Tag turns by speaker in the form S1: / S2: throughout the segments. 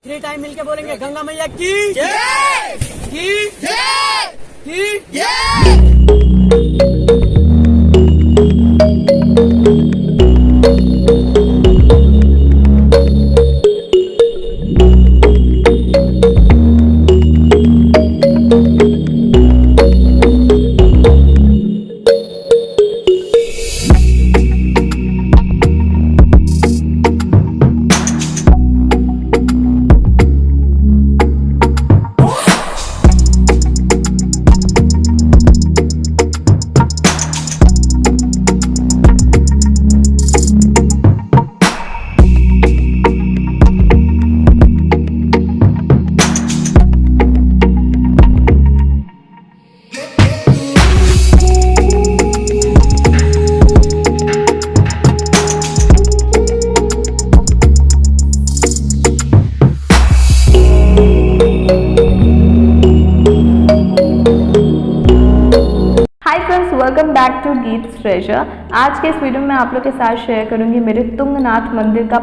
S1: 3 time मिलके बोलेंगे गंगा मैया की जय, की जय, की जय।
S2: Welcome back to Geet's treasure. आज के इस वीडियो में आप लोग के साथ शेयर करूंगी मेरे तुंगनाथ मंदिर का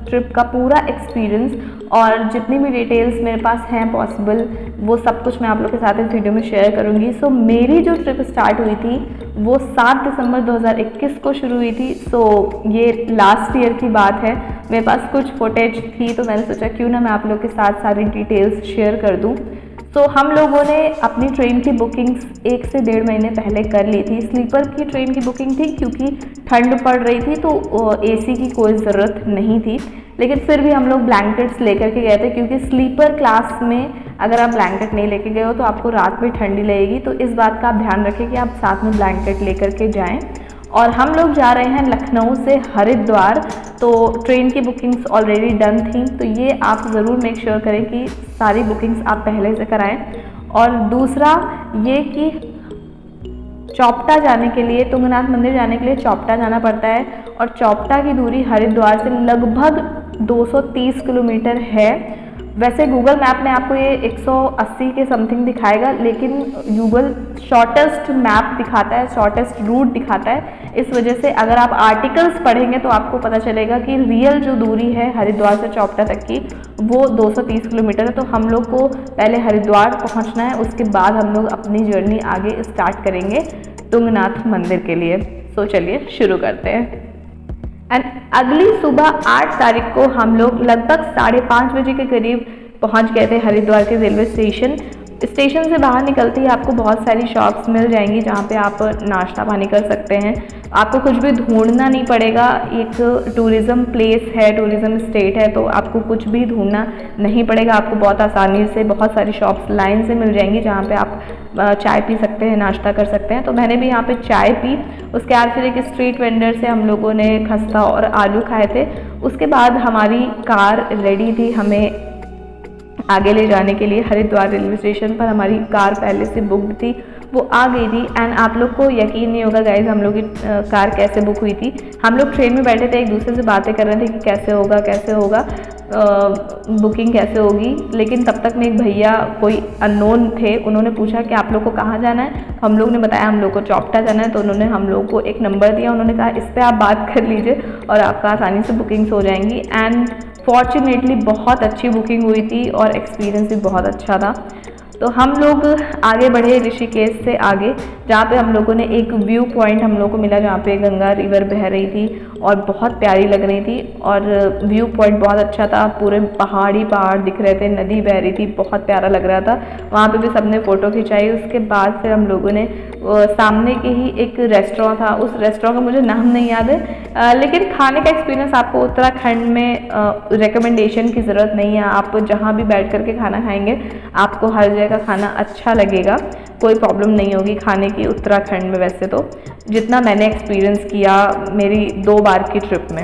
S2: ट्रिप का पूरा एक्सपीरियंस और जितनी भी डिटेल्स मेरे पास हैं पॉसिबल वो सब कुछ मैं आप लोग के साथ इस वीडियो में शेयर करूंगी। सो मेरी जो ट्रिप स्टार्ट हुई थी वो 7 दिसंबर 2021 को शुरू हुई थी। सो ये लास्ट ईयर की बात है। मेरे पास कुछ फुटेज थी तो मैंने सोचा क्यों ना मैं आप लोग के साथ सारी डिटेल्स शेयर कर दूँ। तो हम लोगों ने अपनी ट्रेन की बुकिंग्स 1 से 1.5 महीने पहले कर ली थी। स्लीपर की ट्रेन की बुकिंग थी क्योंकि ठंड पड़ रही थी तो एसी की कोई ज़रूरत नहीं थी, लेकिन फिर भी हम लोग ब्लैंकेट्स लेकर के गए थे क्योंकि स्लीपर क्लास में अगर आप ब्लैंकेट नहीं लेके गए हो तो आपको रात में ठंडी लगेगी। तो इस बात का आप ध्यान रखें कि आप साथ में ब्लैंकेट लेकर के जाएँ। और हम लोग जा रहे हैं लखनऊ से हरिद्वार, तो ट्रेन की बुकिंग्स ऑलरेडी डन थी। तो ये आप ज़रूर मेक श्योर करें कि सारी बुकिंग्स आप पहले से कराएं। और दूसरा ये कि चौपटा जाने के लिए, तुंगनाथ मंदिर जाने के लिए चौपटा जाना पड़ता है और चौपटा की दूरी हरिद्वार से लगभग 230 किलोमीटर है। वैसे गूगल मैप में आपको ये 180 के समथिंग दिखाएगा, लेकिन गूगल शॉर्टेस्ट मैप दिखाता है, शॉर्टेस्ट रूट दिखाता है। इस वजह से अगर आप आर्टिकल्स पढ़ेंगे तो आपको पता चलेगा कि रियल जो दूरी है हरिद्वार से चौपटा तक की वो 230 किलोमीटर है। तो हम लोग को पहले हरिद्वार पहुंचना है, उसके बाद हम लोग अपनी जर्नी आगे स्टार्ट करेंगे तुंगनाथ मंदिर के लिए। तो चलिए शुरू करते हैं। एंड अगली सुबह 8 तारीख को हम लोग लगभग 5:30 बजे के करीब पहुंच गए थे हरिद्वार के रेलवे स्टेशन। स्टेशन से बाहर निकलते ही आपको बहुत सारी शॉप्स मिल जाएंगी जहां पे आप नाश्ता पानी कर सकते हैं। आपको कुछ भी ढूंढना नहीं पड़ेगा। एक टूरिज़्म प्लेस है, टूरिज़्म स्टेट है, तो आपको कुछ भी ढूंढना नहीं पड़ेगा। आपको बहुत आसानी से बहुत सारी शॉप्स लाइन से मिल जाएंगी जहाँ पे आप चाय पी सकते हैं, नाश्ता कर सकते हैं। तो मैंने भी यहाँ पे चाय पी। उसके बाद फिर एक स्ट्रीट वेंडर से हम लोगों ने खस्ता और आलू खाए थे। उसके बाद हमारी कार रेडी थी हमें आगे ले जाने के लिए। हरिद्वार रेलवे स्टेशन पर हमारी कार पहले से बुकड थी, वो आ गई थी। एंड आप लोग को यकीन नहीं होगा गाइज हम लोग की कार कैसे बुक हुई थी। हम लोग ट्रेन में बैठे थे, एक दूसरे से बातें कर रहे थे कि कैसे होगा बुकिंग कैसे होगी। लेकिन तब तक में एक भैया कोई अननोन थे, उन्होंने पूछा कि आप लोग को कहाँ जाना है। हम लोग ने बताया हम लोग को चौपटा जाना है। तो उन्होंने हम लोग को एक नंबर दिया, उन्होंने कहा इस पर आप बात कर लीजिए और आपका आसानी से बुकिंग्स हो जाएंगी। एंड फॉर्चुनेटली बहुत अच्छी बुकिंग हुई थी और एक्सपीरियंस भी बहुत अच्छा था। तो हम लोग आगे बढ़े ऋषिकेश से आगे, जहाँ पे हम लोगों ने एक व्यू पॉइंट हम लोग को मिला जहाँ पे गंगा रिवर बह रही थी और बहुत प्यारी लग रही थी। और व्यू पॉइंट बहुत अच्छा था, पूरे पहाड़ दिख रहे थे, नदी बह रही थी, बहुत प्यारा लग रहा था। वहाँ पे भी सबने फ़ोटो खिंचाई। उसके बाद फिर हम लोगों ने सामने के ही एक रेस्टोरेंट था, उस रेस्टोरेंट का मुझे नाम नहीं याद है, लेकिन खाने का एक्सपीरियंस आपको उत्तराखंड में रिकमेंडेशन की ज़रूरत नहीं है। आप जहाँ भी बैठ करके खाना खाएंगे आपको हर जगह खाना अच्छा लगेगा, कोई प्रॉब्लम नहीं होगी खाने की उत्तराखंड में। वैसे तो जितना मैंने एक्सपीरियंस किया मेरी 2 बार की ट्रिप में।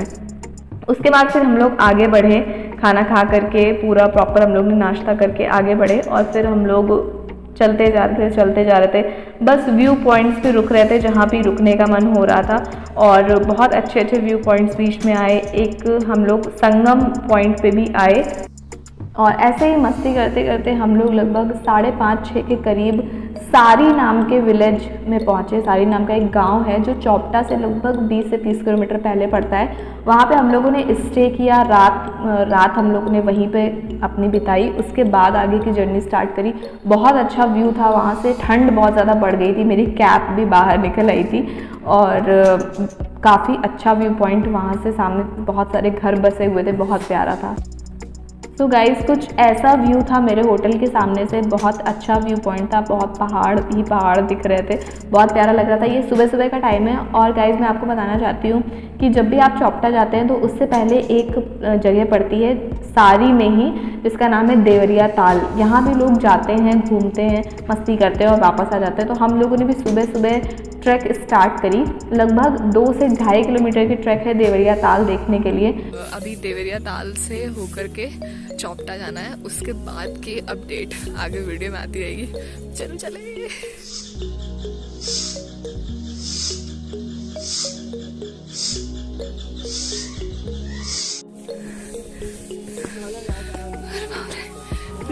S2: उसके बाद फिर हम लोग आगे बढ़े, खाना खा करके पूरा प्रॉपर हम लोग ने नाश्ता करके आगे बढ़े और फिर हम लोग चलते जा रहे थे। बस व्यू पॉइंट्स पे रुक रहे थे जहाँ भी रुकने का मन हो रहा था और बहुत अच्छे व्यू पॉइंट्स बीच में आए। एक हम लोग संगम पॉइंट पे भी आए और ऐसे ही मस्ती करते करते हम लोग लगभग 5:30-6 के करीब सारी नाम के विलेज में पहुँचे। सारी नाम का एक गांव है जो चौपटा से लगभग 20 से 30 किलोमीटर पहले पड़ता है। वहाँ पे हम लोगों ने स्टे किया, रात हम लोगों ने वहीं पे अपनी बिताई। उसके बाद आगे की जर्नी स्टार्ट करी। बहुत अच्छा व्यू था वहाँ से। ठंड बहुत ज़्यादा बढ़ गई थी, मेरी कैप भी बाहर निकल आई थी और काफ़ी अच्छा व्यू पॉइंट वहाँ से, सामने बहुत सारे घर बसे हुए थे, बहुत प्यारा था। तो गाइज़ कुछ ऐसा व्यू था मेरे होटल के सामने से। बहुत अच्छा व्यू पॉइंट था, बहुत पहाड़ ही पहाड़ दिख रहे थे, बहुत प्यारा लग रहा था। ये सुबह सुबह का टाइम है। और गाइज़ मैं आपको बताना चाहती हूँ कि जब भी आप चौपटा जाते हैं तो उससे पहले एक जगह पड़ती है सारी में ही, जिसका नाम है देवरिया ताल। यहाँ भी लोग जाते हैं, घूमते हैं, मस्ती करते हैं और वापस आ जाते हैं। तो हम लोगों ने भी सुबह सुबह ट्रैक स्टार्ट करी। लगभग 2 से 2.5 किलोमीटर की ट्रैक है देवरिया ताल देखने के लिए।
S3: अभी देवरिया ताल से होकर के चौपटा जाना है, उसके बाद की अपडेट आगे वीडियो में आती रहेगी। चलो चले।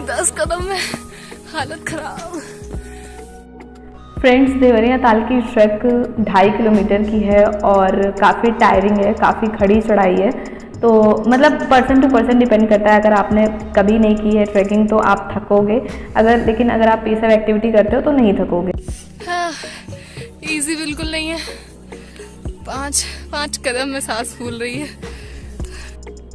S3: दस कदम में हालत खराब।
S2: फ्रेंड्स, देवरिया ताल की ट्रैक 2.5 किलोमीटर की है और काफ़ी टायरिंग है, काफ़ी खड़ी चढ़ाई है। तो मतलब पर्सन टू पर्सन डिपेंड करता है। अगर आपने कभी नहीं की है ट्रैकिंग तो आप थकोगे, लेकिन अगर आप ये सब एक्टिविटी करते हो तो नहीं थकोगे।
S3: हाँ, इजी बिल्कुल नहीं है। 5 कदम में सांस फूल रही है।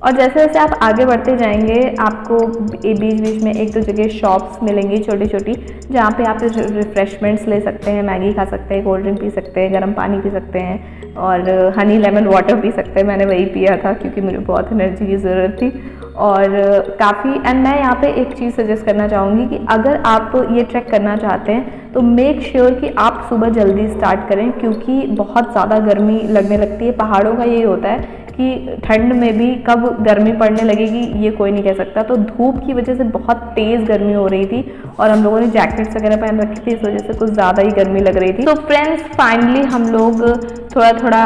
S2: और जैसे जैसे आप आगे बढ़ते जाएंगे आपको बीच बीच में 1-2 जगह शॉप्स मिलेंगी छोटी छोटी, जहाँ पे आप रिफ़्रेशमेंट्स ले सकते हैं, मैगी खा सकते हैं, कोल्ड ड्रिंक पी सकते हैं, गर्म पानी पी सकते हैं और हनी लेमन वाटर पी सकते हैं। मैंने वही पिया था क्योंकि मुझे बहुत एनर्जी की ज़रूरत थी। और काफ़ी मैं यहाँ पे एक चीज़ सजेस्ट करना चाहूँगी कि अगर आप ये ट्रैक करना चाहते हैं तो मेक श्योर कि आप सुबह जल्दी स्टार्ट करें, क्योंकि बहुत ज़्यादा गर्मी लगने लगती है। पहाड़ों का यही होता है कि ठंड में भी कब गर्मी पड़ने लगेगी ये कोई नहीं कह सकता। तो धूप की वजह से बहुत तेज़ गर्मी हो रही थी और हम लोगों ने जैकेट्स वगैरह पहन रखी थी, इस वजह से कुछ ज़्यादा ही गर्मी लग रही थी। तो फ्रेंड्स, फाइनली हम लोग थोड़ा थोड़ा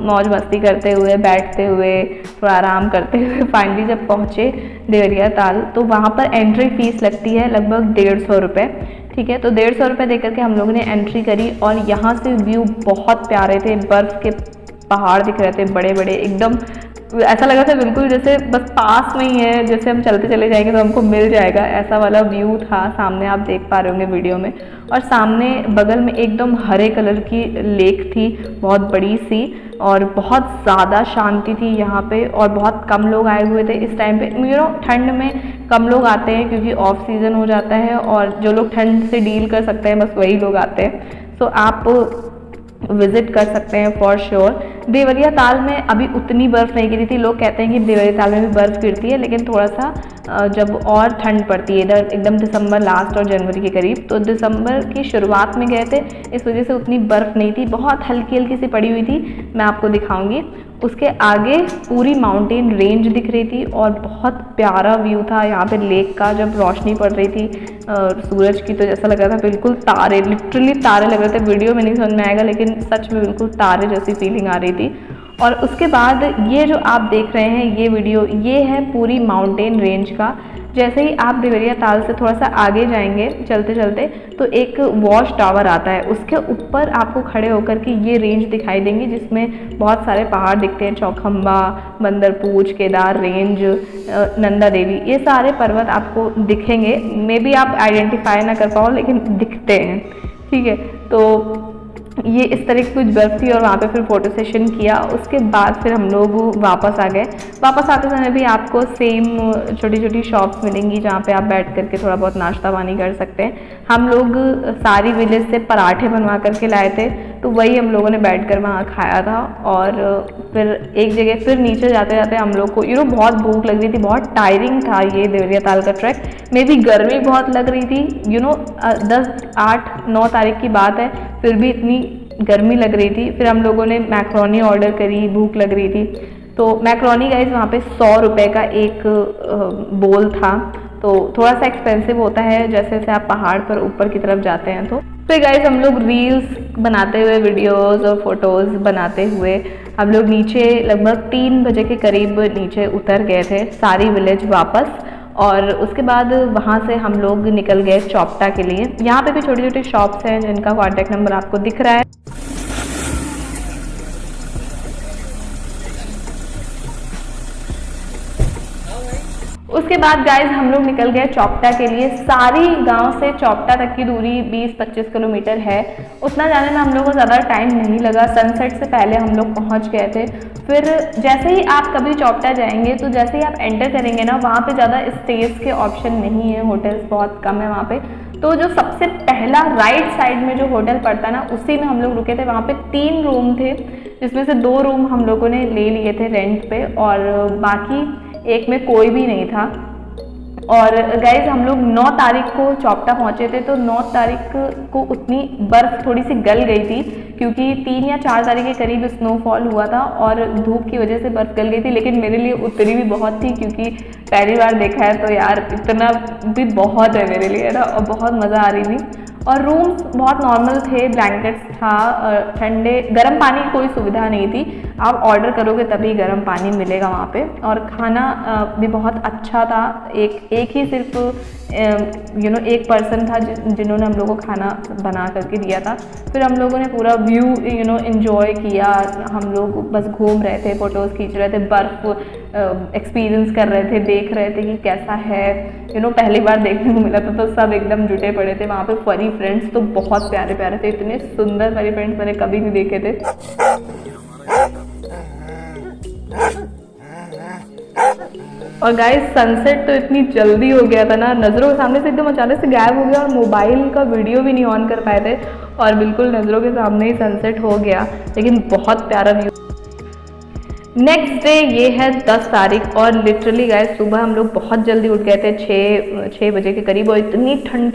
S2: मौज मस्ती करते हुए, बैठते हुए, थोड़ा आराम करते हुए फाइनली जब पहुँचे देवरिया ताल, तो वहाँ पर एंट्री फ़ीस लगती है लगभग 150 रुपये। ठीक है, तो 150 रुपये दे करके हम लोगों ने एंट्री करी और यहाँ से व्यू बहुत प्यारे थे। बर्फ़ के पहाड़ दिख रहे थे बड़े बड़े, एकदम ऐसा लगा था बिल्कुल जैसे बस पास में ही है, जैसे हम चलते चले जाएंगे तो हमको मिल जाएगा, ऐसा वाला व्यू था। सामने आप देख पा रहे होंगे वीडियो में। और सामने बगल में एकदम हरे कलर की लेक थी, बहुत बड़ी सी, और बहुत ज़्यादा शांति थी यहाँ पे। और बहुत कम लोग आए हुए थे इस टाइम पे। ठंड में कम लोग आते हैं क्योंकि ऑफ सीज़न हो जाता है और जो लोग ठंड से डील कर सकते हैं बस वही लोग आते हैं। तो आप विज़िट कर सकते हैं फॉर श्योर। देवरिया ताल में अभी उतनी बर्फ़ नहीं गिरी थी। लोग कहते हैं कि देवरिया ताल में भी बर्फ़ गिरती है, लेकिन थोड़ा सा जब और ठंड पड़ती है इधर एकदम दिसंबर लास्ट और जनवरी के करीब। तो दिसंबर की शुरुआत में गए थे, इस वजह से उतनी बर्फ़ नहीं थी, बहुत हल्की हल्की सी पड़ी हुई थी। मैं आपको दिखाऊंगी। उसके आगे पूरी माउंटेन रेंज दिख रही थी और बहुत प्यारा व्यू था यहाँ पे लेक का। जब रोशनी पड़ रही थी सूरज की तो जैसा लग रहा था बिल्कुल तारे, लिटरली तारे लग रहे थे। वीडियो में नहीं समझ में आएगा लेकिन सच में बिल्कुल तारे जैसी फीलिंग आ रही थी। और उसके बाद ये जो आप देख रहे हैं ये वीडियो, ये है पूरी माउंटेन रेंज का। जैसे ही आप देवरिया ताल से थोड़ा सा आगे जाएंगे चलते चलते तो एक वॉच टावर आता है, उसके ऊपर आपको खड़े होकर के ये रेंज दिखाई देंगी जिसमें बहुत सारे पहाड़ दिखते हैं। चौखंबा, बंदरपूछ, केदार रेंज, नंदा देवी, ये सारे पर्वत आपको दिखेंगे। मे बी आप आइडेंटिफाई ना कर पाओ लेकिन दिखते हैं। ठीक है, तो ये इस तरह की कुछ बर्फ़ थी और वहाँ पे फिर फ़ोटो सेशन किया। उसके बाद फिर हम लोग वापस आ गए। वापस आते समय भी आपको सेम छोटी छोटी शॉप्स मिलेंगी जहाँ पे आप बैठ करके थोड़ा बहुत नाश्ता पानी कर सकते हैं। हम लोग सारी विलेज से पराठे बनवा करके लाए थे, तो वही हम लोगों ने बैठकर वहाँ खाया था। और फिर एक जगह फिर नीचे जाते जाते हम लोग को बहुत भूख लग रही थी, बहुत टायरिंग था ये देवरिया ताल का ट्रैक। मे भी गर्मी बहुत लग रही थी, 8-9 तारीख की बात है, फिर भी इतनी गर्मी लग रही थी। फिर हम लोगों ने मैक्रोनी ऑर्डर करी, भूख लग रही थी। तो मैक्रोनी गाइज वहाँ पे 100 रुपये का एक बोल था, तो थोड़ा सा एक्सपेंसिव होता है जैसे जैसे आप पहाड़ पर ऊपर की तरफ जाते हैं। तो फिर गाइज हम लोग रील्स बनाते हुए, वीडियोस और फोटोज़ बनाते हुए हम लोग नीचे लगभग 3 बजे के करीब नीचे उतर गए थे सारी विलेज वापस। और उसके बाद वहाँ से हम लोग निकल गए चौपटा के लिए। यहाँ पे भी छोटी छोटी शॉप्स हैं जिनका कॉन्टैक्ट नंबर आपको दिख रहा है। उसके बाद गाइज हम लोग निकल गए चौपटा के लिए। सारी गांव से चौपटा तक की दूरी 20-25 किलोमीटर है। उतना जाने में हम लोग को ज़्यादा टाइम नहीं लगा, सनसेट से पहले हम लोग पहुंच गए थे। फिर जैसे ही आप कभी चौपटा जाएंगे तो जैसे ही आप एंटर करेंगे ना, वहाँ पे ज़्यादा स्टेज के ऑप्शन नहीं है, होटल्स बहुत कम है वहाँ पे। तो जो सबसे पहला राइट साइड में जो होटल पड़ता है ना, उसी में हम लोग रुके थे। वहाँ पे 3 रूम थे, जिसमें से 2 रूम हम लोगों ने ले लिए थे रेंट पे, और बाकी एक में कोई भी नहीं था। और गाइज हम लोग 9 तारीख को चौपटा पहुंचे थे, तो 9 तारीख को उतनी बर्फ़ थोड़ी सी गल गई थी, क्योंकि 3 या 4 तारीख के करीब स्नोफॉल हुआ था और धूप की वजह से बर्फ़ गल गई थी। लेकिन मेरे लिए उतनी भी बहुत थी, क्योंकि पहली बार देखा है तो यार इतना भी बहुत है मेरे लिए ना, और बहुत मज़ा आ रही थी। और रूम्स बहुत नॉर्मल थे, ब्लैंकेट्स था, ठंडे गर्म पानी की कोई सुविधा नहीं थी। आप ऑर्डर करोगे तभी गर्म पानी मिलेगा वहाँ पे। और खाना भी बहुत अच्छा था। एक ही सिर्फ एक पर्सन था जिन्होंने हम लोगों को खाना बना करके दिया था। फिर हम लोगों ने पूरा व्यू एंजॉय किया। हम लोग बस घूम रहे थे, फ़ोटोज़ खींच रहे थे, बर्फ़ एक्सपीरियंस कर रहे थे, देख रहे थे कि कैसा है। पहली बार देखने को मिला था, तो सब एकदम जुटे पड़े थे वहाँ पे। फरी फ्रेंड्स तो बहुत प्यारे प्यारे थे, इतने सुंदर फरी फ्रेंड्स मैंने कभी नहीं देखे थे। और गाइस सनसेट तो इतनी जल्दी हो गया था ना, नज़रों के सामने से एकदम अचानक से गायब हो गया, और मोबाइल का वीडियो भी नहीं ऑन कर पाए थे, और बिल्कुल नज़रों के सामने ही सनसेट हो गया। लेकिन बहुत प्यारा व्यू। नेक्स्ट डे ये है 10 तारीख, और लिटरली गाइस सुबह हम लोग बहुत जल्दी उठ गए थे, 6 बजे के करीब। और इतनी ठंड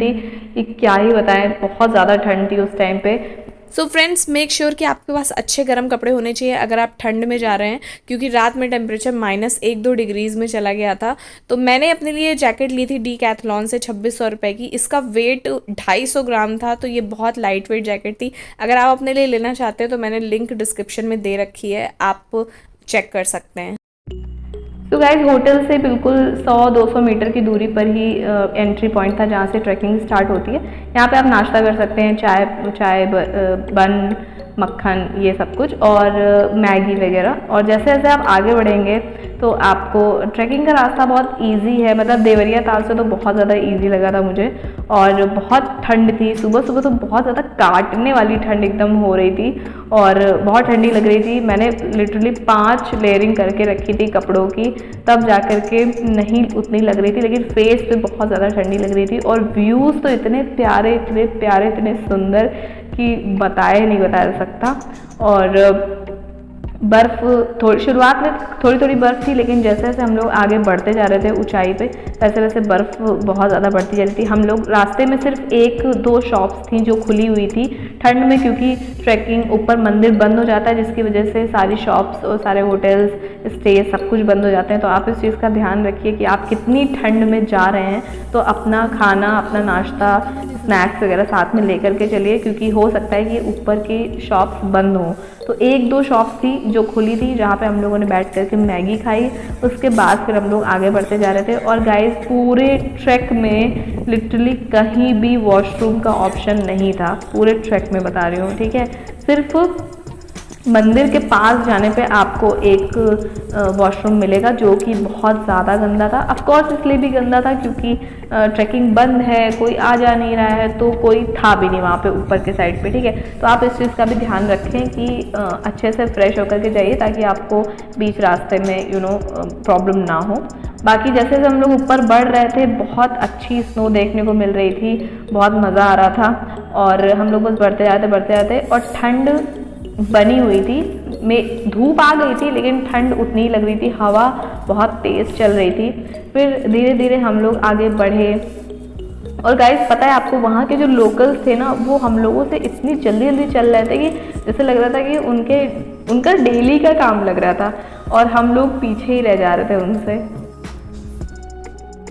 S2: थी कि क्या ही बताएं, बहुत ज़्यादा ठंड थी उस टाइम पे।
S3: सो फ्रेंड्स, मेक श्योर कि आपके पास अच्छे गर्म कपड़े होने चाहिए अगर आप ठंड में जा रहे हैं, क्योंकि रात में टेम्परेचर -1-2 डिग्रीज़ में चला गया था। तो मैंने अपने लिए जैकेट ली थी डीकैथलॉन से 2600 रुपये की। इसका वेट 250 ग्राम था, तो ये बहुत लाइट वेट जैकेट थी। अगर आप अपने लिए लेना चाहते हैं तो मैंने लिंक डिस्क्रिप्शन में दे रखी है, आप चेक कर सकते हैं।
S2: तो गाइज होटल से बिल्कुल 100-200 मीटर की दूरी पर ही एंट्री पॉइंट था, जहाँ से ट्रैकिंग स्टार्ट होती है। यहाँ पे आप नाश्ता कर सकते हैं, चाय बन, मक्खन, ये सब कुछ, और मैगी वगैरह। और जैसे जैसे आप आगे बढ़ेंगे तो आपको ट्रैकिंग का रास्ता बहुत इजी है। मतलब देवरिया ताल से तो बहुत ज़्यादा इजी लगा था मुझे। और बहुत ठंड थी, सुबह सुबह तो बहुत ज़्यादा काटने वाली ठंड एकदम हो रही थी, और बहुत ठंडी लग रही थी। मैंने लिटरली 5 लेयरिंग करके रखी थी कपड़ों की, तब जा कर के नहीं उतनी लग रही थी, लेकिन फेस पे बहुत ज़्यादा ठंडी लग रही थी। और व्यूज़ तो इतने प्यारे, इतने सुंदर कि नहीं बताया सकता। और बर्फ़ शुरुआत में थोड़ी बर्फ़ थी, लेकिन जैसे जैसे हम लोग आगे बढ़ते जा रहे थे ऊंचाई पे, वैसे वैसे बर्फ़ बहुत ज़्यादा बढ़ती जा रही थी। हम लोग रास्ते में सिर्फ 1-2 शॉप्स थी जो खुली हुई थी ठंड में, क्योंकि ट्रैकिंग ऊपर मंदिर बंद हो जाता है, जिसकी वजह से सारी शॉप्स और सारे होटल्स, स्टे सब कुछ बंद हो जाते हैं। तो आप इस चीज़ का ध्यान रखिए कि आप कितनी ठंड में जा रहे हैं, तो अपना खाना, अपना नाश्ता, स्नैक्स वगैरह साथ में लेकर के चलिए, क्योंकि हो सकता है कि ऊपर की शॉप्स बंद हों। तो 1-2 शॉप्स थी जो खुली थी, जहाँ पे हम लोगों ने बैठ करके मैगी खाई। उसके बाद फिर हम लोग आगे बढ़ते जा रहे थे। और गाइस पूरे ट्रैक में लिटरली कहीं भी वॉशरूम का ऑप्शन नहीं था, पूरे ट्रैक में बता रही हूँ, ठीक है। सिर्फ मंदिर के पास जाने पे आपको एक वॉशरूम मिलेगा, जो कि बहुत ज़्यादा गंदा था। ऑफकोर्स इसलिए भी गंदा था क्योंकि ट्रैकिंग बंद है, कोई आ जा नहीं रहा है, तो कोई था भी नहीं वहाँ पे ऊपर के साइड पे, ठीक है। तो आप इस चीज़ का भी ध्यान रखें कि अच्छे से फ्रेश होकर के जाइए, ताकि आपको बीच रास्ते में प्रॉब्लम ना हो। बाकी जैसे जैसे हम लोग ऊपर बढ़ रहे थे, बहुत अच्छी स्नो देखने को मिल रही थी, बहुत मज़ा आ रहा था। और हम लोग बस बढ़ते जाते, और ठंड बनी हुई थी, में धूप आ गई थी, लेकिन ठंड उतनी ही लग रही थी, हवा बहुत तेज़ चल रही थी। फिर धीरे धीरे हम लोग आगे बढ़े। और गाइस पता है आपको, वहाँ के जो लोकल्स थे ना, वो हम लोगों से इतनी जल्दी चल रहे थे कि जैसे लग रहा था कि उनका डेली का काम लग रहा था, और हम लोग पीछे ही रह जा रहे थे उनसे।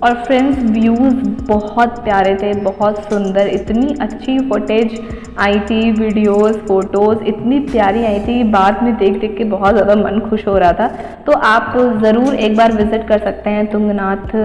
S2: और फ्रेंड्स व्यूज़ बहुत प्यारे थे, बहुत सुंदर, इतनी अच्छी फुटेज आई थी, वीडियोस फोटोज़ इतनी प्यारी आई थी, बाद में देख देख के बहुत ज़्यादा मन खुश हो रहा था। तो आप ज़रूर एक बार विज़िट कर सकते हैं तुंगनाथ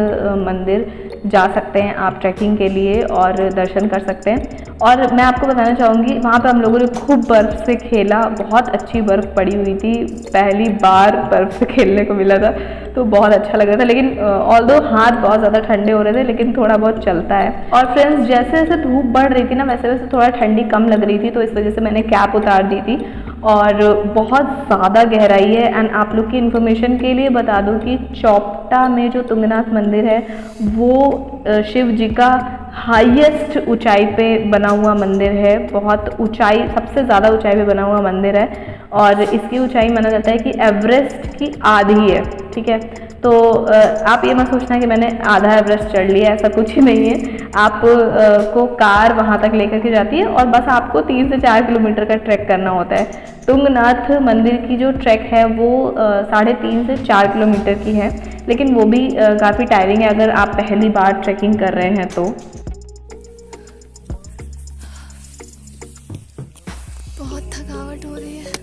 S2: मंदिर, जा सकते हैं आप ट्रैकिंग के लिए और दर्शन कर सकते हैं। और मैं आपको बताना चाहूँगी वहाँ पे हम लोगों ने खूब बर्फ़ से खेला, बहुत अच्छी बर्फ़ पड़ी हुई थी, पहली बार बर्फ़ से खेलने को मिला था तो बहुत अच्छा लग रहा था। लेकिन ऑल्दो हाथ बहुत ज़्यादा ठंडे हो रहे थे, लेकिन थोड़ा बहुत चलता है। और फ्रेंड्स जैसे जैसे धूप बढ़ रही थी ना, वैसे वैसे थोड़ा ठंडी कम लग रही थी, तो इस वजह से मैंने कैप उतार दी थी। और बहुत ज़्यादा गहराई है। एंड आप लोग की इन्फॉर्मेशन के लिए बता दूं कि चौपटा में जो तुंगनाथ मंदिर है वो शिव जी का हाईएस्ट ऊंचाई पे बना हुआ मंदिर है, बहुत ऊंचाई, सबसे ज़्यादा ऊंचाई पे बना हुआ मंदिर है। और इसकी ऊंचाई माना जाता है कि एवरेस्ट की आधी है, ठीक है। तो आप ये मत सोचना कि मैंने आधा एवरेस्ट चढ़ लिया, ऐसा कुछ ही नहीं है। आप को कार वहाँ तक लेकर के जाती है और बस आपको 3 से 4 किलोमीटर का ट्रैक करना होता है। तुंगनाथ मंदिर की जो ट्रैक है वो 3.5 से 4 किलोमीटर की है, लेकिन वो भी काफ़ी टायरिंग है अगर आप पहली बार ट्रैकिंग कर रहे हैं तो।
S3: बहुत थकावट हो रही है।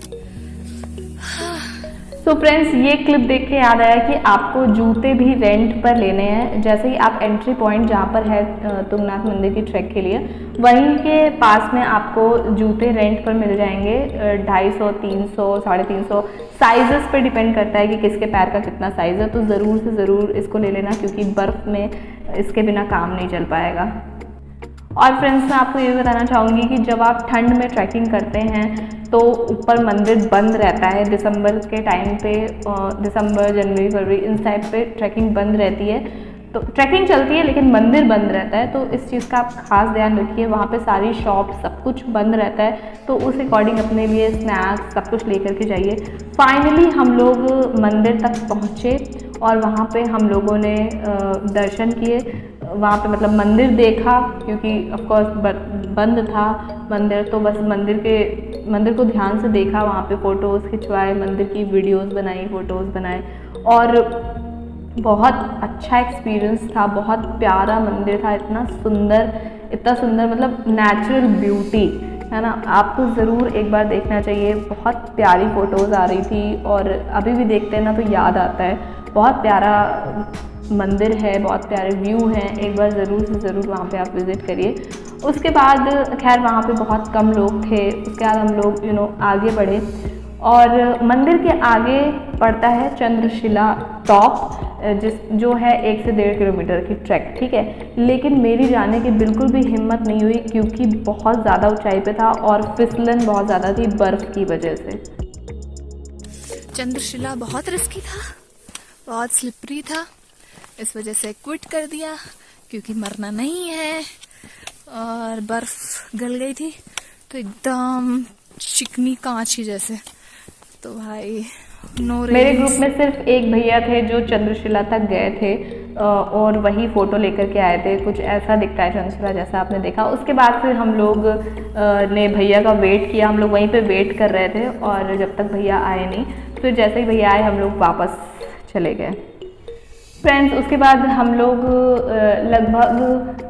S2: तो फ्रेंड्स ये क्लिप देख के याद आया कि आपको जूते भी रेंट पर लेने हैं। जैसे ही आप एंट्री पॉइंट जहाँ पर है तुंगनाथ मंदिर की ट्रैक के लिए, वहीं के पास में आपको जूते रेंट पर मिल जाएंगे। 250, 300, 350 साइजेस पे डिपेंड करता है कि किसके पैर का कितना साइज़ है। तो ज़रूर से ज़रूर इसको ले लेना, क्योंकि बर्फ़ में इसके बिना काम नहीं चल पाएगा। और फ्रेंड्स मैं आपको ये बताना चाहूँगी कि जब आप ठंड में ट्रैकिंग करते हैं तो ऊपर मंदिर बंद रहता है। दिसंबर के टाइम पे, दिसंबर, जनवरी, फरवरी इन टाइप पे ट्रैकिंग बंद रहती है। तो ट्रैकिंग चलती है लेकिन मंदिर बंद रहता है, तो इस चीज़ का आप खास ध्यान रखिए। वहाँ पे सारी शॉप सब कुछ बंद रहता है, तो उस अकॉर्डिंग अपने लिए स्नैक्स सब कुछ लेकर के जाइए। फाइनली हम लोग मंदिर तक पहुँचे और वहाँ पे हम लोगों ने दर्शन किए। वहाँ पे मतलब मंदिर देखा, क्योंकि ऑफकोर्स बंद था मंदिर, तो बस मंदिर को ध्यान से देखा, वहाँ पे फ़ोटोज़ खिंचवाए, मंदिर की वीडियोज़ बनाई, फ़ोटोज़ बनाए। और बहुत अच्छा एक्सपीरियंस था, बहुत प्यारा मंदिर था, इतना सुंदर मतलब नेचुरल ब्यूटी है ना। आपको ज़रूर एक बार देखना चाहिए। बहुत प्यारी फ़ोटोज़ आ रही थी और अभी भी देखते हैं ना तो याद आता है। बहुत प्यारा मंदिर है, बहुत प्यारे व्यू हैं, एक बार ज़रूर से ज़रूर वहाँ पे आप विज़िट करिए। उसके बाद खैर वहाँ पे बहुत कम लोग थे। उसके बाद हम लोग आगे बढ़े और मंदिर के आगे पड़ता है चंद्रशिला टॉप, जो है 1 से 1.5 किलोमीटर की ट्रैक, ठीक है। लेकिन मेरी जाने की बिल्कुल भी हिम्मत नहीं हुई, क्योंकि बहुत ज़्यादा ऊंचाई पे था और फिसलन बहुत ज़्यादा थी बर्फ़ की वजह से।
S3: चंद्रशिला बहुत रिस्की था, बहुत स्लिपरी था, इस वजह से क्विट कर दिया, क्योंकि मरना नहीं है। और बर्फ गल गई थी तो एकदम चिकनी कांच ही जैसे। तो भाई
S2: मेरे ग्रुप में सिर्फ एक भैया थे जो चंद्रशिला तक गए थे और वही फ़ोटो लेकर के आए थे। कुछ ऐसा दिखता है चंद्रशिला जैसा आपने देखा। उसके बाद फिर हम लोग ने भैया का वेट किया, हम लोग वहीं पे वेट कर रहे थे और जब तक भैया आए नहीं, फिर जैसे ही भैया आए हम लोग वापस चले गए। फ्रेंड्स उसके बाद हम लोग लगभग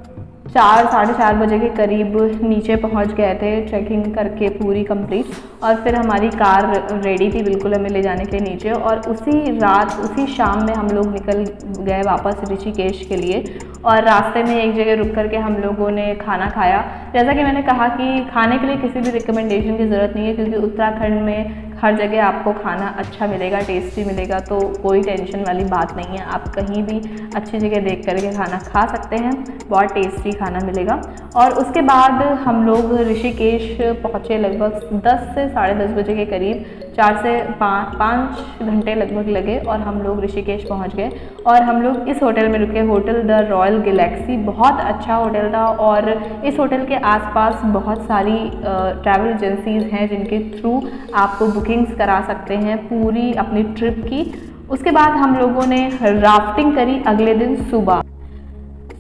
S2: 4, साढ़े 4 बजे के करीब नीचे पहुंच गए थे, ट्रैकिंग करके पूरी कंप्लीट। और फिर हमारी कार रेडी थी बिल्कुल हमें ले जाने के लिए नीचे। और उसी शाम में हम लोग निकल गए वापस ऋषिकेश के लिए। और रास्ते में एक जगह रुक करके हम लोगों ने खाना खाया। जैसा कि मैंने कहा कि खाने के लिए किसी भी रिकमेंडेशन की ज़रूरत नहीं है, क्योंकि उत्तराखंड में हर जगह आपको खाना अच्छा मिलेगा, टेस्टी मिलेगा, तो कोई टेंशन वाली बात नहीं है। आप कहीं भी अच्छी जगह देख करके खाना खा सकते हैं, बहुत टेस्टी खाना मिलेगा। और उसके बाद हम लोग ऋषिकेश पहुँचे लगभग 10 से साढ़े 10 बजे के करीब। 4 से 5 घंटे लगभग लगे और हम लोग ऋषिकेश पहुँच गए। और हम लोग इस होटल में रुके, होटल द रॉयल गैलेक्सी, बहुत अच्छा होटल था। और इस होटल के आसपास बहुत सारी ट्रैवल एजेंसीज़ हैं जिनके थ्रू आपको बुकिंग्स करा सकते हैं पूरी अपनी ट्रिप की। उसके बाद हम लोगों ने राफ्टिंग करी अगले दिन सुबह।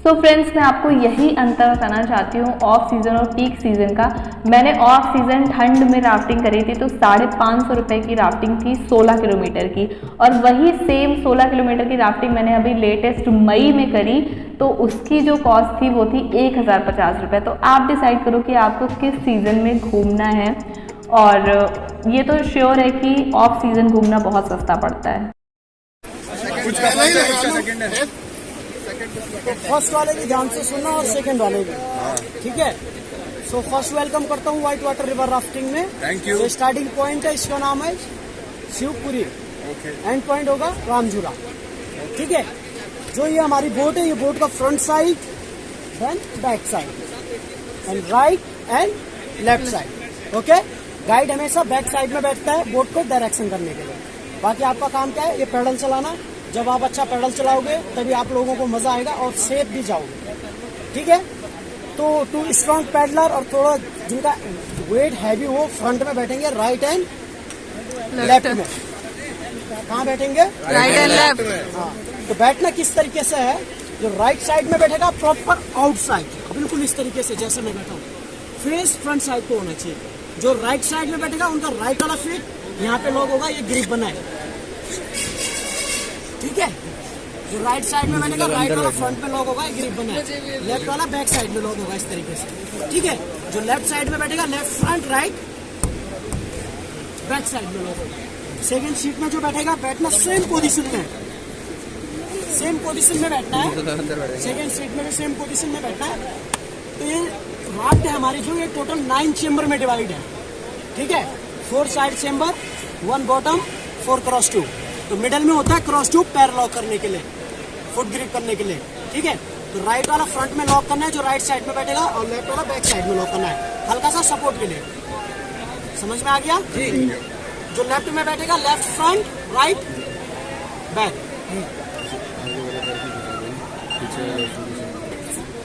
S2: तो फ्रेंड्स मैं आपको यही अंतर बताना चाहती हूँ ऑफ सीज़न और पीक सीज़न का। मैंने ऑफ सीज़न ठंड में राफ्टिंग करी थी तो 550 रुपये की राफ्टिंग थी 16 किलोमीटर की, और वही सेम 16 किलोमीटर की राफ्टिंग मैंने अभी लेटेस्ट मई में करी तो उसकी जो कॉस्ट थी वो थी 1050 रुपये। तो आप डिसाइड करो कि आपको किस सीज़न में घूमना है, और ये तो श्योर है कि ऑफ सीज़न घूमना बहुत सस्ता पड़ता है।
S1: तो फर्स्ट वाले भी ध्यान से सुनना और सेकंड वाले भी, ठीक है। सो फर्स्ट वेलकम करता हूँ व्हाइट वाटर रिवर राफ्टिंग में।
S4: Thank you.
S1: तो स्टार्टिंग पॉइंट है, इसका नाम है शिवपुरी, एंड पॉइंट होगा रामझूला, ठीक है। जो ये हमारी बोट है, ये बोट का front side then back side and right and left side, okay. Guide हमेशा बैक साइड में बैठता है बोट को डायरेक्शन करने के लिए। बाकी आपका काम क्या है, ये पैडल चलाना। जब आप अच्छा पैडल चलाओगे तभी आप लोगों को मजा आएगा और सेफ भी जाओगे, ठीक है। तो टू स्ट्रॉन्ग पैडलर और थोड़ा जिनका वेट हैवी हो फ्रंट में बैठेंगे, राइट एंड लेफ्ट में। कहाँ बैठेंगे?
S3: Right and left.
S1: हाँ, तो बैठना किस तरीके से है, जो राइट साइड में बैठेगा प्रॉपर आउटसाइड बिल्कुल इस तरीके से जैसे मैं बैठा हूँ, फेस फ्रंट साइड को होना चाहिए। जो राइट साइड में बैठेगा उनका राइट वाला फीट यहाँ पे लॉक होगा, ये ग्रिप बना है, ठीक है। जो राइट साइड में बैठेगा राइट वाला फ्रंट में लॉक होगा, ये ग्रिप बना है। लेफ्ट वाला बैक साइड में लॉक होगा इस तरीके से, ठीक है। जो लेफ्ट साइड में बैठेगा left front right back side में लॉक होगा। सेकेंड सीट में जो बैठेगा बैठना सेम पोजीशन में, सेम पोजीशन में बैठना है। सेकेंड सीट में भी सेम पोजीशन में बैठना है। तो ये राफ्ट है हमारी जो, ये टोटल 9 चेम्बर में डिवाइड है, ठीक है। 4 side chamber, 1 bottom, 4 cross tube. तो मिडल में होता है क्रॉस ट्यूब पैर लॉक करने के लिए, फुट ग्रिप करने के लिए, ठीक है। तो राइट वाला फ्रंट में लॉक करना है जो राइट साइड में बैठेगा, और लेफ्ट वाला बैक साइड में लॉक करना है हल्का सा सपोर्ट के लिए। समझ में आ गया? जो लेफ्ट में बैठेगा लेफ्ट फ्रंट राइट बैक।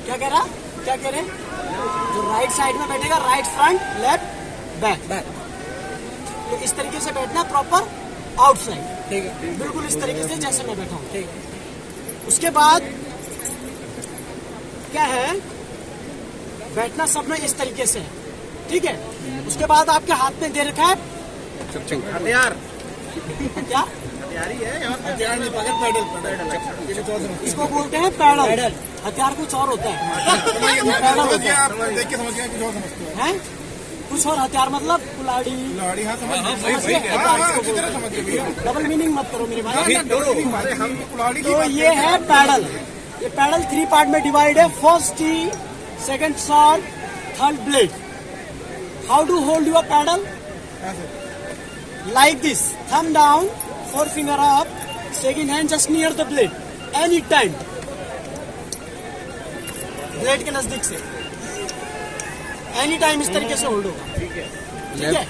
S1: क्या कह रहा, क्या कह रहे? जो राइट साइड में बैठेगा राइट फ्रंट लेफ्ट बैक। तो इस तरीके से बैठना प्रॉपर आउटसाइड, ठीक है, बिल्कुल इस तरीके से जैसे मैं बैठा हूँ, ठीक है। उसके बाद क्या है, बैठना सब में इस तरीके से है, ठीक है। उसके बाद आपके हाथ में दे रखा है
S4: हथियार।
S1: क्या
S4: हथियार ही है, हथियार नहीं पकड़, पैडल।
S1: इसको बोलते हैं पैडल। हथियार कुछ और होता है, पैडल होता है।
S4: देख के समझ गया, कुछ और समझते हो।
S1: हैं? कुछ और हथियार मतलब कुल्हाड़ी,
S4: लड़ी, हाँ समझ
S1: डबल मीनिंग मत करो मेरे भाई।
S4: हम कुल्हाड़ी की
S1: तो
S4: बात
S1: ये है पैडल। ये पैडल 3 पार्ट में डिवाइड है, first T, second shaft, third blade. How to hold your paddle? Like this, thumb down, 4 finger up, second hand just near the blade, any time, blade के नजदीक से, एनी टाइम इस तरीके से hold होगा, ठीक है।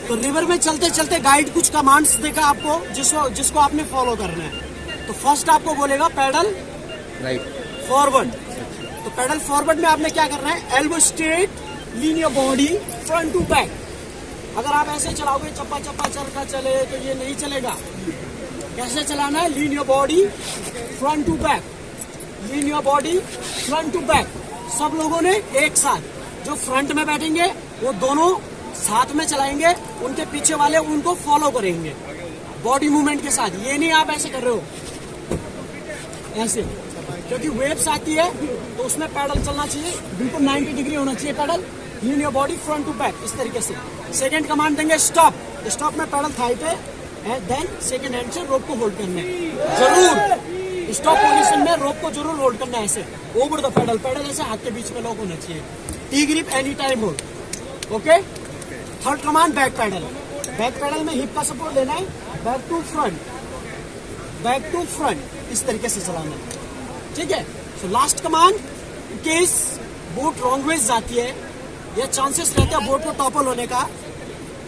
S1: तो रिवर में चलते चलते गाइड कुछ कमांड्स देगा आपको, जिसको आपने फॉलो करना है। तो फर्स्ट आपको बोलेगा पैडल
S4: राइट
S1: फॉरवर्ड। तो पैडल फॉरवर्ड में आपने क्या करना है, elbow straight, lean your body front to back. अगर आप ऐसे चलाओगे चप्पा चप्पा चरखा चले तो ये नहीं चलेगा। कैसे चलाना है, lean your body front to back, lean your body front to back. सब लोगों ने एक साथ, जो फ्रंट में बैठेंगे वो दोनों साथ में चलाएंगे, उनके पीछे वाले उनको फॉलो करेंगे बॉडी मूवमेंट के साथ। ये नहीं आप ऐसे कर रहे हो ऐसे, क्योंकि वेव्स आती है तो उसमें पैडल चलना चाहिए, बिल्कुल 90 डिग्री होना चाहिए paddle, lean your body front to back इस तरीके से। सेकंड कमांड देंगे स्टॉप। स्टॉप में पैडल थाई पे है, देन सेकंड हैंड से रोप को होल्ड करना है जरूर। स्टॉप पोजीशन में रोप को जरूर होल्ड करना है ऐसे, ओवर द पैडल। पैडल ऐसे हाथ के बीच में लॉक होना चाहिए। T grip any time hold, okay. Third command back paddle. Back paddle में हिप का सपोर्ट लेना है, back to front, back to front इस तरीके से चलाना है, ठीक है। So last command, in case boat wrong ways जाती है या चांसेस रहते हैं बोट को टॉपल होने का,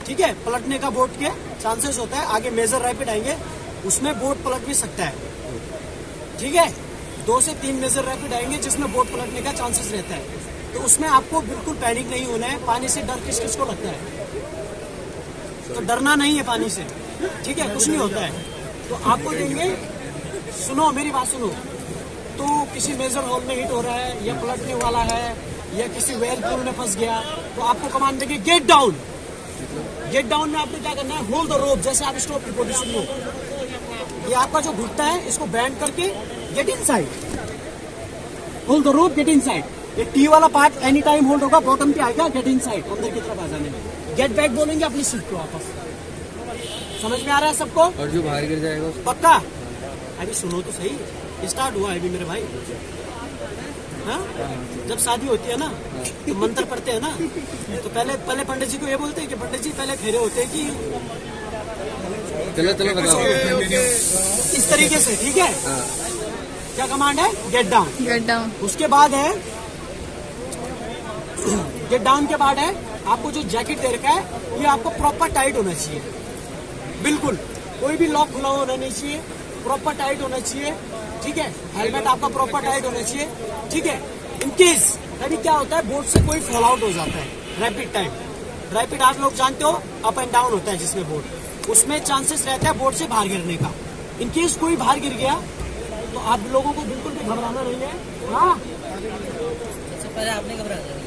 S1: ठीक है, पलटने का बोट के चांसेस होता है। आगे मेजर रैपिड आएंगे, उसमें बोट पलट भी सकता है, ठीक है। 2 से 3 मेजर रैपिड आएंगे जिसमें बोट पलटने का चांसेस रहता है। तो उसमें आपको बिल्कुल पैनिक नहीं होना है। पानी से डर किस किस को लगता है, तो डरना नहीं है पानी से, ठीक है, कुछ नहीं होता है। तो आपको देंगे, सुनो मेरी बात सुनो, तो किसी मेजर होल में हिट हो रहा है या पलटने वाला है या किसी वेल पूल में फंस गया, तो आपको कमांड देंगे गेट डाउन। गेट डाउन में आपको क्या करना है, होल्ड द रोप, जैसे आप स्टॉप की पोजीशन में हो। ये आपका जो घुटना है इसको बैंड करके get inside, hold the rope, get inside. ये टी वाला पार्ट एनी टाइम होल्ड होगा, बॉटम पे आएगा गेट इनसाइड, अंदर की तरफ आ जाने में। गेट बैक बोलेंगे अपनी सीट को वापस। समझ में आ रहा है सबको?
S5: और जो बाहर गिर जाएगा उसको
S1: पक्का? अभी सुनो तो सही, स्टार्ट हुआ है अभी मेरे भाई। हाँ? जब शादी होती है ना तो मंत्र पढ़ते हैं ना, तो पहले पंडित जी को ये बोलते हैं कि पंडित जी पहले फेरे होते हैं कि
S5: चलो बताओ।
S1: इस तरीके से, ठीक है? क्या कमांड है? Get down.
S3: Get down.
S1: उसके बाद है गेट डाउन के बाद है आपको जो जैकेट दे रखा है ये आपको प्रॉपर टाइट होना चाहिए, बिल्कुल कोई भी लॉक खुला होना नहीं चाहिए, प्रॉपर टाइट होना चाहिए, ठीक है? हेलमेट आपका प्रॉपर टाइट होना चाहिए, ठीक है? इनकेस कभी क्या होता है बोर्ड से कोई फॉल आउट हो जाता है, रैपिड टाइम, रैपिड आप लोग जानते हो अप एंड डाउन होता है जिसमें बोर्ड, उसमें चांसेस रहता है बोर्ड से बाहर गिरने का। इनकेस कोई बाहर गिर गया तो आप लोगों को बिल्कुल भी घबराना नहीं है। हाँ,
S6: सबसे पहले आपने घबराया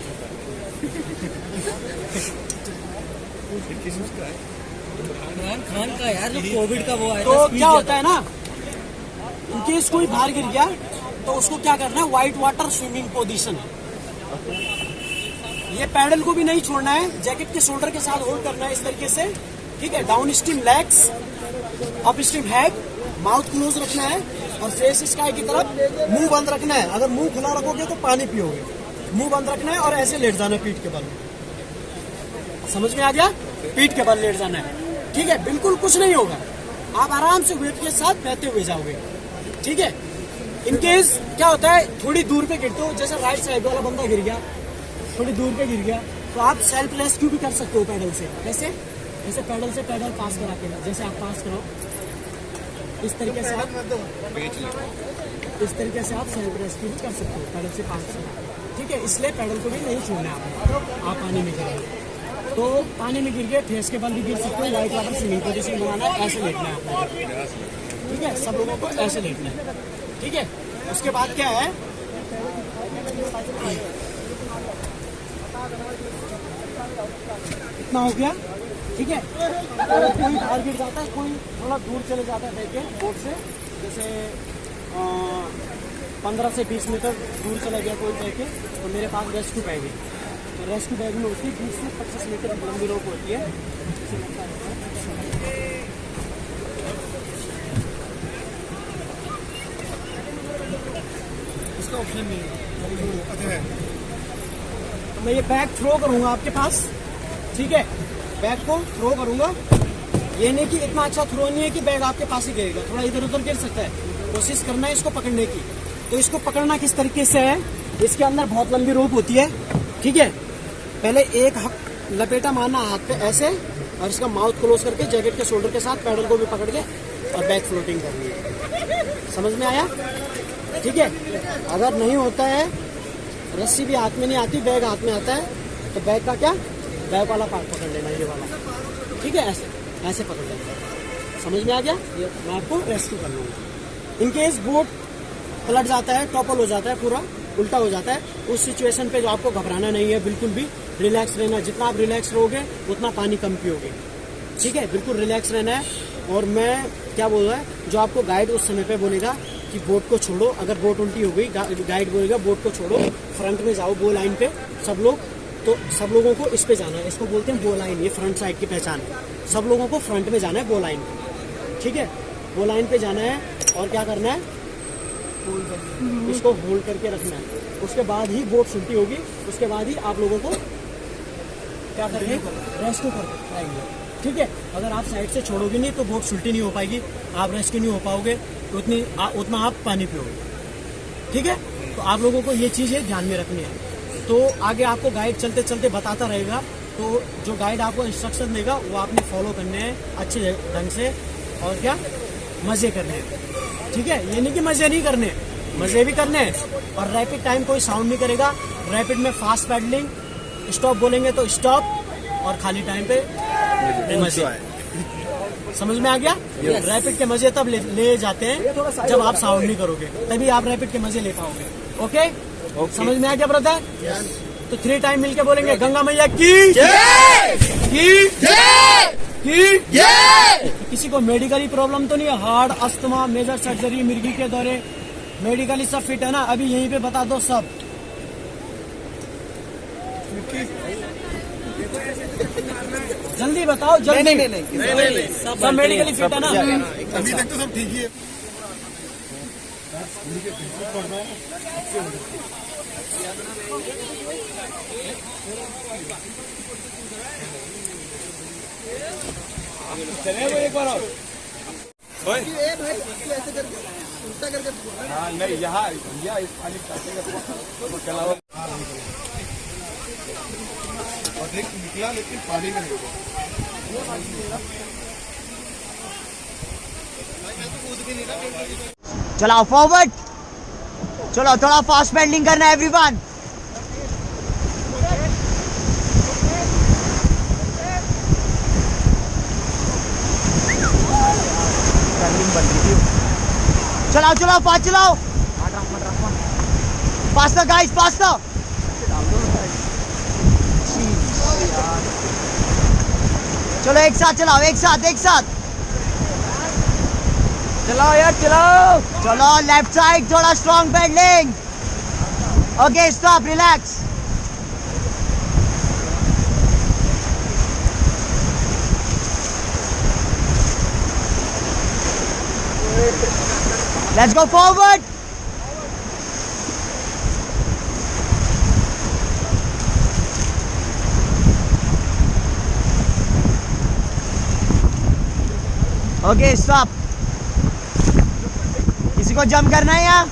S6: इमरान खान का यार, जो कोविड का वो आया
S1: तो क्या होता है ना, इनकेस कोई बाहर गिर गया तो उसको क्या करना है, व्हाइट वाटर स्विमिंग पोजीशन। ये पैडल को भी नहीं छोड़ना है, जैकेट के शोल्डर के साथ होल्ड करना है इस तरीके से, ठीक है? Down stream legs, up stream head, mouth close रखना है और फेस स्काई की तरफ, मुंह बंद रखना है। अगर मुंह खुला रखोगे तो पानी पियोगे, मुंह बंद रखना है और ऐसे लेट जाना है पीठ के बल। समझ में आ गया? पीठ के बल लेट जाना है, ठीक है? बिल्कुल कुछ नहीं होगा, आप आराम से वेट के साथ बहते हुए जाओगे, ठीक है? इनकेस क्या होता है थोड़ी दूर पे गिरते हो, जैसे राइट साइड वाला बंदा गिर गया, थोड़ी दूर पे गिर गया, तो आप सेल्फ रेस्क्यू भी कर सकते हो पैडल से। कैसे? जैसे पैडल से पैडल पास करा के, जैसे आप पास करो इस तरीके से आप सेल्फ रेस्क्यू भी कर सकते हो पैडल से पास करा, ठीक है? इसलिए पैडल को भी नहीं छोड़ना है आप पानी में गिरेंगे तो पानी में गिर गए, फेस के बल भी गिर सकते हो, व्हाइट वाटर स्विमिंग पोजीशन बनाना है, ऐसे लेटना है आपको, ठीक है? सब लोगों को ऐसे लेटना है, ठीक है? उसके बाद क्या है, इतना हो गया, ठीक है? और कोई बाहर गिर जाता है, कोई थोड़ा दूर चले जाता है देखे बोर्ड से, जैसे 15 से 20 मीटर दूर चला गया कोई देखे, तो मेरे पास रेस्क्यू बैग है, तो रेस्क्यू बैग में होती है 20 से 25 मीटर लंबी रोप होती है। इसका ऑप्शन नहीं है, तो मैं ये बैग थ्रो करूंगा आपके पास, ठीक है? बैग को थ्रो करूंगा, ये नहीं कि इतना अच्छा थ्रो नहीं है कि बैग आपके पास ही गिरेगा, थोड़ा इधर उधर गिर सकता है, कोशिश करना है इसको पकड़ने की। तो इसको पकड़ना किस तरीके से है, इसके अंदर बहुत लंबी रोप होती है, ठीक है? पहले एक लपेटा मारना हाथ पे ऐसे, और इसका माउथ क्लोज करके जैकेट के शोल्डर के साथ पैडल को भी पकड़ के और बैग फ्लोटिंग करनी है। समझ में आया? ठीक है? अगर नहीं होता है, रस्सी भी हाथ में नहीं आती, बैग हाथ में आता है, तो बैग का क्या, बैग वाला पार्ट पकड़ लेना, ये वाला, ठीक है? ऐसे पकड़ लेना। समझ में आ गया? ये मैं आपको रेस्क्यू कर लूँगा। इनकेस बोट पलट जाता है, टॉपल हो जाता है, पूरा उल्टा हो जाता है, उस सिचुएशन पे जो आपको घबराना नहीं है, बिल्कुल भी रिलैक्स रहना। जितना आप रिलैक्स रहोगे उतना पानी कम पियोगे, ठीक है? बिल्कुल रिलैक्स रहना है। और मैं क्या बोल रहा है, जो आपको गाइड उस समय पे बोलेगा कि बोट को छोड़ो, अगर बोट उल्टी हो गई गाइड बोलेगा बोट को छोड़ो, फ्रंट में जाओ बो लाइन पे सब लोग, तो सब लोगों को इस पे जाना है, इसको बोलते हैं बो लाइन, ये फ्रंट साइड की पहचान है। सब लोगों को फ्रंट में जाना है बो लाइन पे, ठीक है? बो लाइन पे जाना है और क्या करना है, इसको होल्ड करके रखना है। उसके बाद ही बोट उल्टी होगी, उसके बाद ही आप लोगों को क्या करेंगे, रेस्क्यू करेंगे, ठीक है? अगर आप साइड से छोड़ोगे नहीं तो बोट उल्टी नहीं हो पाएगी, आप रेस्क्यू नहीं हो पाओगे, तो उतना आप पानी पियोगे, ठीक है? तो आप लोगों को ये चीज़ें ध्यान में रखनी है। तो आगे आपको गाइड चलते चलते बताता रहेगा, तो जो गाइड आपको इंस्ट्रक्शन देगा वो आपने फॉलो करने हैं अच्छे ढंग से, और क्या, मज़े करने हैं, ठीक है? ये नहीं कि मज़े नहीं करने, मज़े भी करने हैं। और रैपिड टाइम कोई साउंड नहीं करेगा, रैपिड में फास्ट पैडलिंग, स्टॉप बोलेंगे तो स्टॉप, और खाली टाइम पे मज़े। समझ में आ गया? रैपिड के मजे तब ले जाते हैं जब आप साउंड नहीं करोगे, तभी आप रैपिड के मजे ले पाओगे। ओके? समझ में आ गया ब्रदर? तो 3 टाइम मिलके बोलेंगे गंगा मैया की जय, की जय, की जय। किसी को मेडिकली प्रॉब्लम तो नहीं है? हार्ट, अस्थमा, मेजर सर्जरी, मिर्गी के दौरे, मेडिकली सब फिट है ना? अभी यहीं पे बता दो सब। जल्दी बताओ, जल्दी। नहीं, सब मेडिकली फिट है ना?
S4: अभी तक तो सब ठीक ही है। चले वो एक बार और हाँ नहीं यहाँ इस पानी और निकला लेकिन पानी में नहीं।
S5: चलाओ फॉरवर्ड, चलो थोड़ा फास्ट पेडलिंग करना है एवरीवन। चलाओ चलाओ फास्ट चलाओ, फास्टर गाइस फास्टर। चलो एक साथ चलाओ, एक साथ चलाओ यार चलाओ। चलो लेफ्ट साइड थोड़ा strong pedalling. Okay stop, relax. Let's go forward. Okay stop. किसी को जंप करना है यहाँ?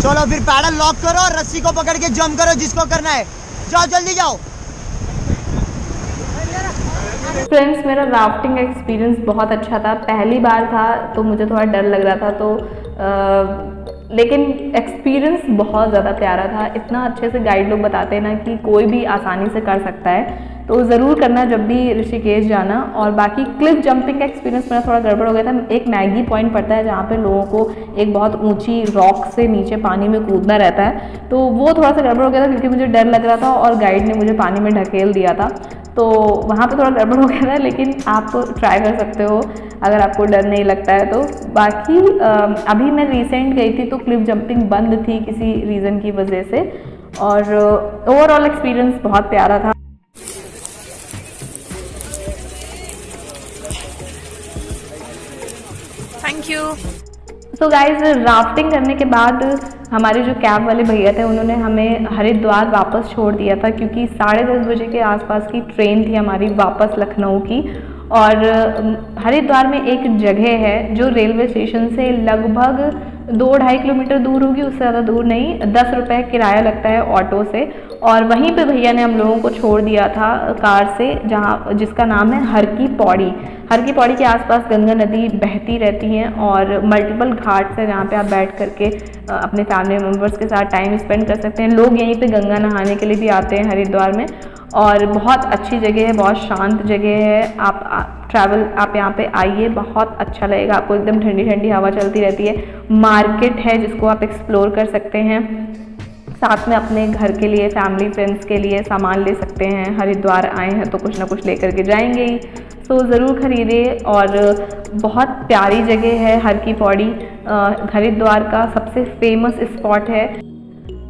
S5: चलो फिर पैडल लॉक करो और रस्सी को पकड़ के जंप करो जिसको करना है। जाओ जल्दी जाओ।
S2: फ्रेंड्स, मेरा राफ्टिंग एक्सपीरियंस बहुत अच्छा था। पहली बार था तो मुझे थोड़ा डर लग रहा था, तो लेकिन एक्सपीरियंस बहुत ज़्यादा प्यारा था। इतना अच्छे से गाइड लोग बताते हैं ना कि कोई भी आसानी से कर सकता है, तो ज़रूर करना जब भी ऋषिकेश जाना। और बाकी क्लिफ जंपिंग का एक्सपीरियंस मेरा थोड़ा गड़बड़ हो गया था। एक मैगी पॉइंट पड़ता है जहाँ पे लोगों को एक बहुत ऊंची रॉक से नीचे पानी में कूदना रहता है, तो वो थोड़ा सा गड़बड़ हो गया था क्योंकि मुझे डर लग रहा था और गाइड ने मुझे पानी में ढकेल दिया था, तो वहाँ पे थोड़ा गड़बड़ हो गया था। लेकिन आप ट्राई कर सकते हो अगर आपको डर नहीं लगता है तो। बाकी अभी मैं रिसेंट गई थी तो क्लिफ जंपिंग बंद थी किसी रीज़न की वजह से, और ओवरऑल एक्सपीरियंस बहुत प्यारा था।
S3: Thank you.
S2: तो गाइज, राफ्टिंग करने के बाद हमारे जो कैब वाले भैया थे उन्होंने हमें हरिद्वार वापस छोड़ दिया था, क्योंकि 10:30 बजे के आसपास की ट्रेन थी हमारी वापस लखनऊ की। और हरिद्वार में एक जगह है जो रेलवे स्टेशन से लगभग 2-2.5 किलोमीटर दूर होगी, उससे ज़्यादा दूर नहीं। 10 रुपये किराया लगता है ऑटो से, और वहीं पे भैया ने हम लोगों को छोड़ दिया था कार से, जहाँ जिसका नाम है हर की पौड़ी। हर की पौड़ी के आसपास गंगा नदी बहती रहती हैं और मल्टीपल घाट्स हैं जहाँ पे आप बैठ करके अपने फैमिली मेम्बर्स के साथ टाइम स्पेंड कर सकते हैं। लोग यहीं पे गंगा नहाने के लिए भी आते हैं हरिद्वार में, और बहुत अच्छी जगह है, बहुत शांत जगह है। आप यहाँ पे आइए, बहुत अच्छा लगेगा आपको। एकदम ठंडी ठंडी हवा चलती रहती है। मार्केट है जिसको आप एक्सप्लोर कर सकते हैं। साथ में अपने घर के लिए, फैमिली फ्रेंड्स के लिए सामान ले सकते हैं। हरिद्वार आए हैं तो कुछ ना कुछ लेकर के जाएंगे ही, तो ज़रूर खरीदिए। और बहुत प्यारी जगह है हर की पौड़ी, हरिद्वार का सबसे फेमस स्पॉट है।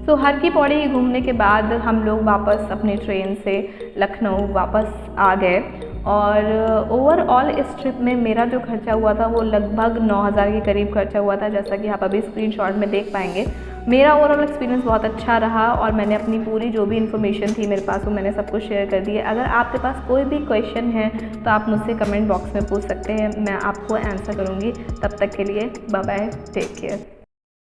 S2: तो हर की पौड़ी घूमने के बाद हम लोग वापस अपने ट्रेन से लखनऊ वापस आ गए। और ओवरऑल इस ट्रिप में मेरा जो खर्चा हुआ था वो लगभग 9,000 के करीब खर्चा हुआ था, जैसा कि आप अभी स्क्रीनशॉट में देख पाएंगे। मेरा ओवरऑल एक्सपीरियंस बहुत अच्छा रहा और मैंने अपनी पूरी जो भी इन्फॉर्मेशन थी मेरे पास वो मैंने सब कुछ शेयर कर दी है। अगर आपके पास कोई भी क्वेश्चन है तो आप मुझसे कमेंट बॉक्स में पूछ सकते हैं, मैं आपको आंसर करूँगी। तब तक के लिए बाय बाय, टेक केयर।